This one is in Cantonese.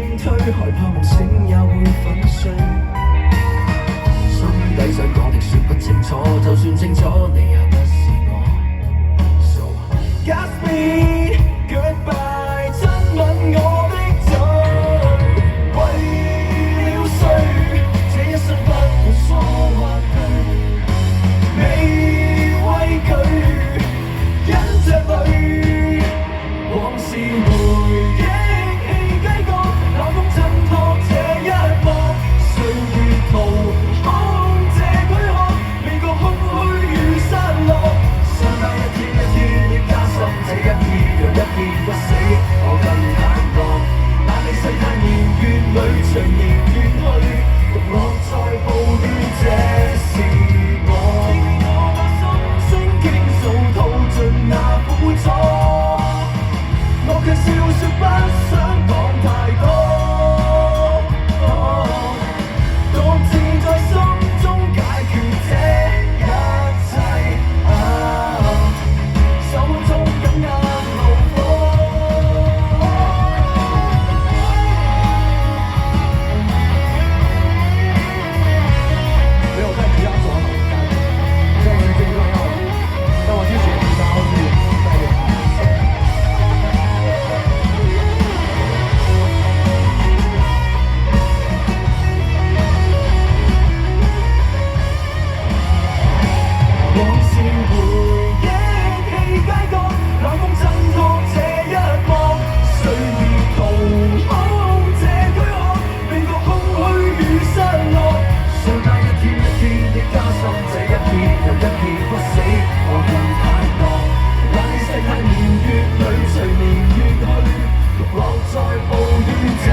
漸退，害怕夢醒也會粉碎。心底想講的說不清楚，就算清楚你也不是我。So Godspeed goodbye， 親吻我的嘴，為了誰？這一生不會疏或退，未畏懼，忍着淚，往事回憶起雞角，冷風襯托這一幕，歲月掏空這軀殼，未覺空虛與失落。想那一天一天的加深這一片，讓一片不死，我更坦蕩。但你世態年月裏隨年月去，獨落在暴亂這是我。聽我把心聲傾訴，吐盡那苦楚，我卻笑說不想講太多。獨自在心中解決這一切，手中感壓怒火。沒有在吉他做好感覺，這是最重要的。讓我去學吉他，後去帶給他們。往事回憶起街角，冷風襯托這一幕，歲月掏空這軀殼，未覺空虛與失落。想那一天一天的加深這一片，又一片不死，我更坦蕩。但你世態年月裏隨年月去，獨落在暴亂這